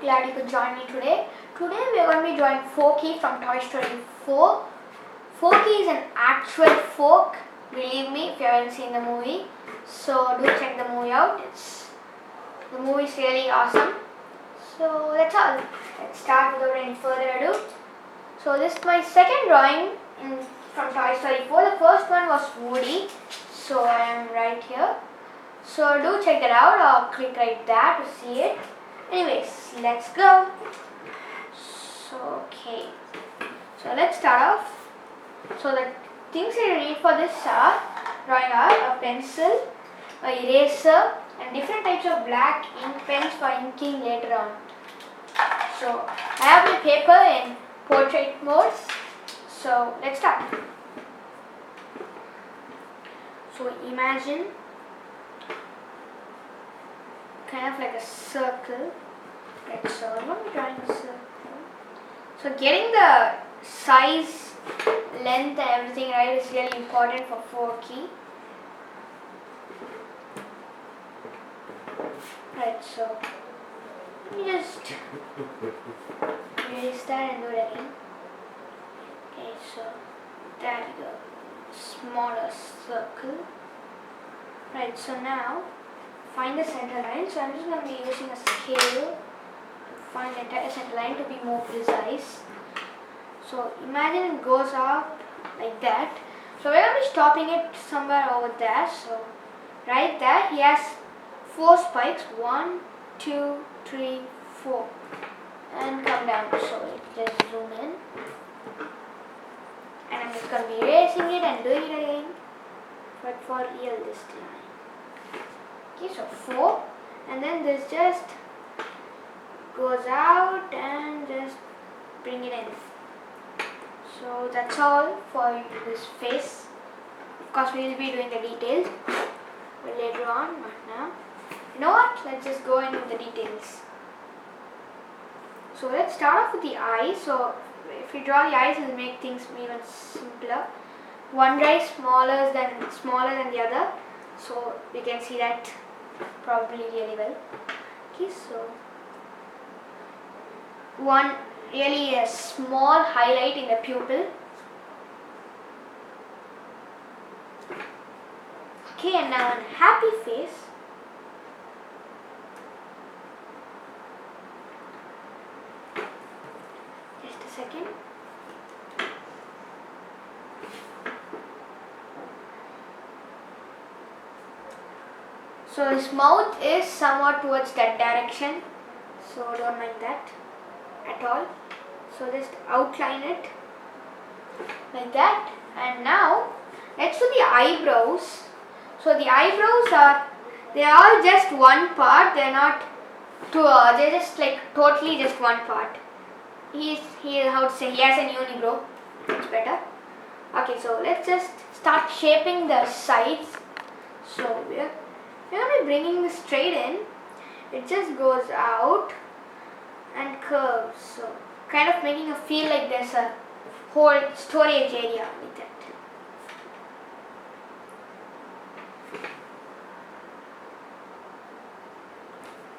Glad you could join me today. Today we are going to be drawing Forky from Toy Story 4. Forky is an actual fork, believe me, if you haven't seen the movie. So do check the movie out. The movie is really awesome. So that's all. Let's start without any further ado. So this is my second drawing from Toy Story 4. The first one was Woody. So I am right here. So do check that out or click right there to see it. Anyways, let's go. Okay. So let's start off. So the things that you need for this drawing are a pencil, a eraser, and different types of black ink pens for inking later on. So I have my paper in portrait mode. So let's start. So imagine kind of like a circle. Right, so I'm going to be drawing a circle. So getting the size, length and everything right is really important for Forky. Right, so let me just erase that and do it again. Okay, so there we go. Smaller circle. Right, so now find the center line. So I'm just going to be using a scale to find the entire center line to be more precise. So imagine it goes up like that. So we're going to be stopping it somewhere over there. So right there he has 4 spikes. 1, 2, 3, 4. And come down. So just zoom in. And I'm just going to be erasing it and doing it again. But for real this time. Okay, so 4, and then this just goes out and just bring it in. So that's all for this face. Of course we will be doing the details but later on, not now. You know what? Let's just go in with the details. So let's start off with the eyes. So if you draw the eyes, it will make things even simpler. One eye smaller than the other. So we can see that probably really well. Okay, so one really a small highlight in the pupil. Okay, and now a happy face. Just a second. So his mouth is somewhat towards that direction, so don't mind that at all. So just outline it like that. And now let's do the eyebrows. So the eyebrows they are all just one part. They're not two. They're just like totally just one part. He how to say, he has an unibrow. It's better. Okay, so let's just start shaping the sides. So we're going to be bringing this straight in. It just goes out and curves. So kind of making a feel like there's a whole storage area with it.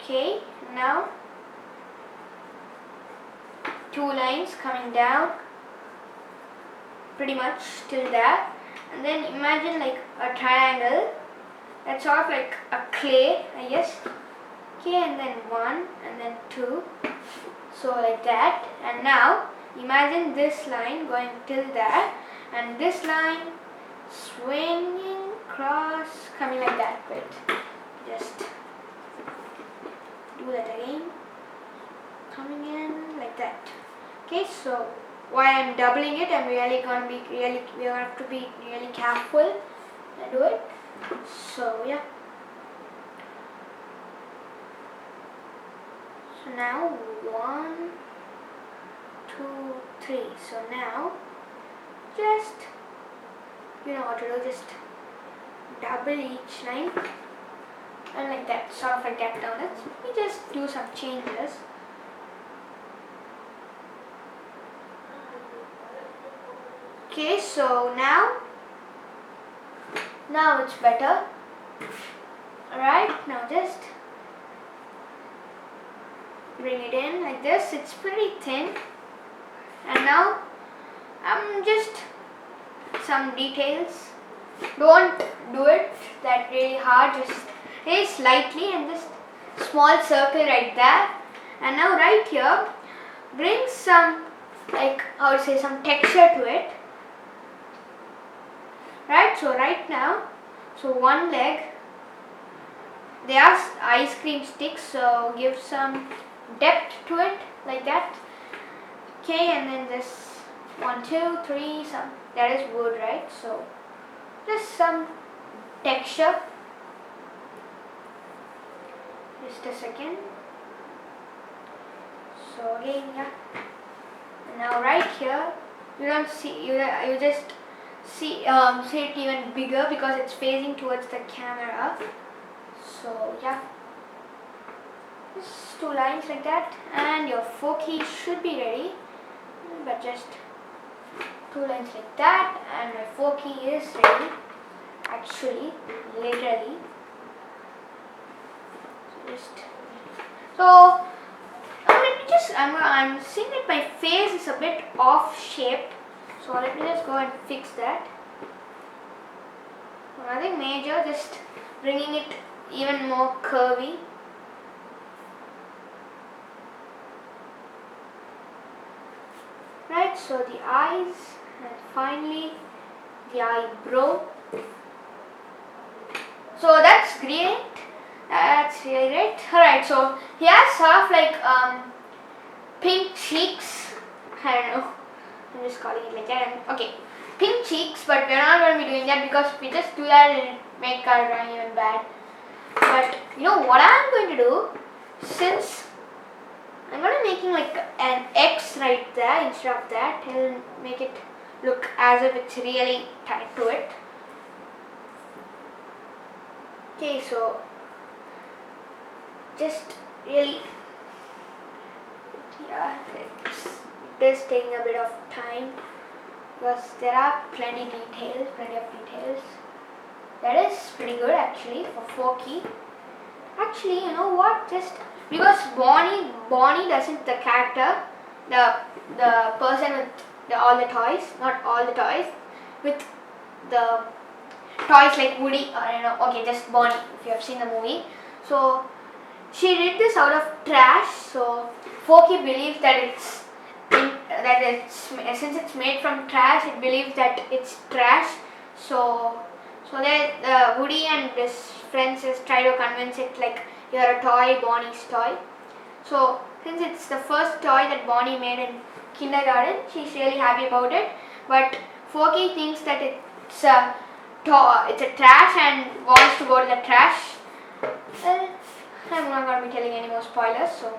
Okay, now 2 lines coming down pretty much till there, and then imagine like a triangle that's sort of like a clay, I guess. Okay, and then 1 and then 2, so like that. And now imagine this line going till there and this line swinging across, coming like that. Wait, just do that again, coming in like that. Okay, so while I'm doubling it, I'm really going to be we have to be really careful and do it. So yeah. So now 1, 2, 3. So now just you know what to do. Just double each line and like that, sort of like that. Now let's just do some changes. Okay, so now it's better. Alright, now just bring it in like this. It's pretty thin. And now I'm just some details. Don't do it that really hard, just really slightly, and just small circle right there. And now right here, bring some, like, how to say, some texture to it. Right, so right now, so one leg, they are ice cream sticks, so give some depth to it like that. Okay, and then this 1, 2, 3, some, that is wood, right? So just some texture. Just a second. So again, yeah. And now right here, you don't see, you just see it even bigger because it's facing towards the camera. So yeah, just 2 lines like that, and your Forky should be ready. But just 2 lines like that, and my Forky is ready. Actually, literally. So I'm seeing that my face is a bit off shaped. So let me just go and fix that. Nothing major, just bringing it even more curvy. Right, so the eyes, and finally the eyebrow. So that's great. That's really great. Alright, so he has sort of like pink cheeks. I don't know. I'm just calling it like that. Okay, pink cheeks, but we're not going to be doing that because if we just do that, it'll make our drawing even bad. But you know what I'm going to do? Since I'm going to be making like an X right there instead of that, it'll make it look as if it's really tied to it. Okay, so just really, yeah, it is taking a bit of time because there are plenty of details. That is pretty good actually for Forky. Actually, you know what? Just because Bonnie doesn't, the character, the person with all the toys, not all the toys, with the toys like Woody or you know, okay, just Bonnie if you have seen the movie. So she did this out of trash. So Forky believes that since it's made from trash, it believes that it's trash. So that Woody and his friends just try to convince it like you're a toy, Bonnie's toy. So since it's the first toy that Bonnie made in kindergarten, she's really happy about it. But Forky thinks that it's a trash and wants to go to the trash. I'm not going to be telling any more spoilers. So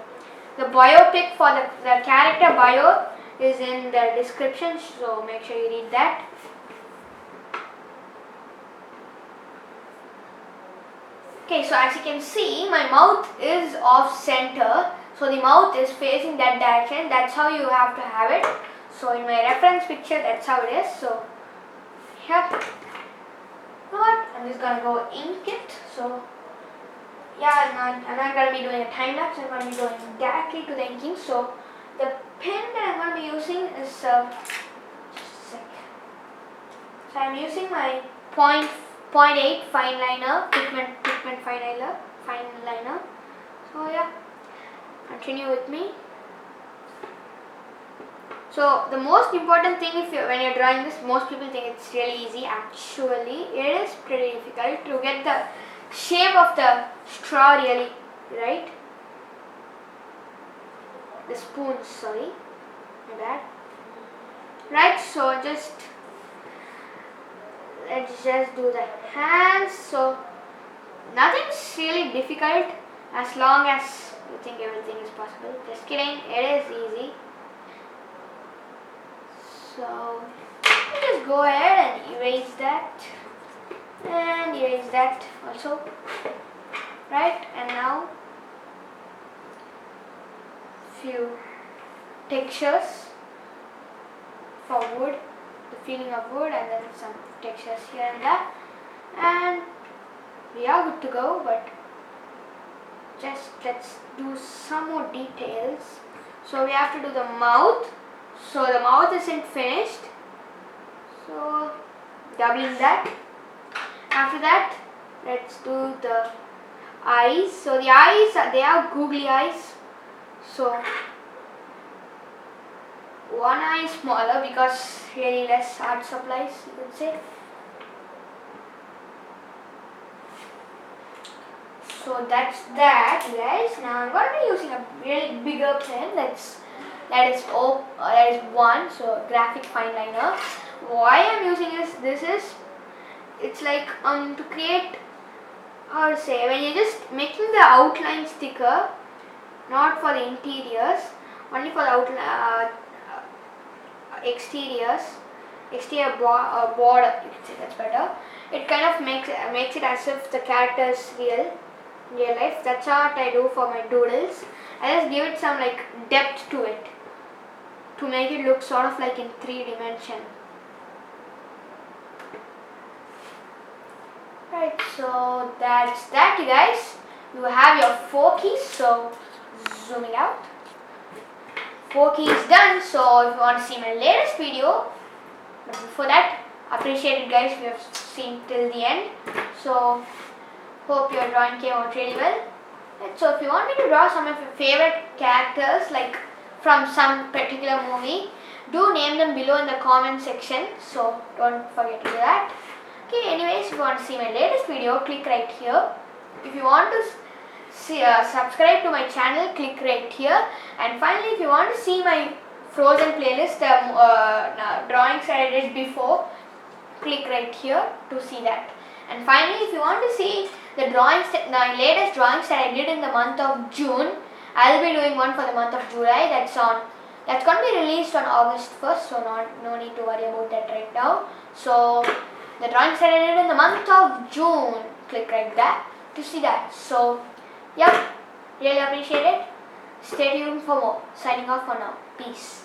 the biopic for the character bio is in the description, so make sure you read that. Okay, so as you can see, my mouth is off center, so the mouth is facing that direction. That's how you have to have it. So in my reference picture, that's how it is. So yeah, you know what? I'm just gonna go ink it. So yeah, I'm not gonna be doing a time lapse. I'm gonna be going directly to the inking. So the pen that I'm gonna be using is just a sec. So I'm using my 0.8 fine liner, pigment fine liner. So yeah, continue with me. So the most important thing when you're drawing this, most people think it's really easy. Actually, it is pretty difficult to get the shape of the straw really right. The spoons, sorry, my bad. Right, so let's just do the hands. So nothing's really difficult as long as you think everything is possible. Just kidding, it is easy. So just go ahead and erase that and erase that also. Right, and now few textures for wood, the feeling of wood, and then some textures here and there, and we are good to go. But just let's do some more details. So we have to do the mouth. So the mouth isn't finished. So doubling that. After that, let's do the eyes. So the eyes, they have googly eyes. So one eye is smaller because really less art supplies, you could say. So that's that, guys. Now I'm going to be using a really bigger pen. That is one. So graphic fine liner. Why I'm using this is it's like to create, how to say, when you're just making the outline sticker, not for the interiors, only for the exterior border, you can say, that's better. It kind of makes it as if the character is real life. That's what I do for my doodles. I just give it some like depth to it to make it look sort of like in 3 dimension. Right, so that's that, you guys. You have your Forky, so zooming out. Forky is done, so if you want to see my latest video, but before that, appreciate it, guys, if you have seen till the end. So hope your drawing came out really well. And so if you want me to draw some of your favorite characters, like from some particular movie, do name them below in the comment section, so don't forget to do that. Okay, anyways, if you want to see my latest video, click right here. If you want to subscribe to my channel, click right here. And finally, if you want to see my Frozen playlist, the drawings that I did before, click right here to see that. And finally, if you want to see the latest drawings that I did in the month of June, I'll be doing one for the month of July. That's going to be released on August 1st, so no need to worry about that right now. So the drawings that I did in the month of June, click right there to see that. So yep, really appreciate it. Stay tuned for more. Signing off for now. Peace.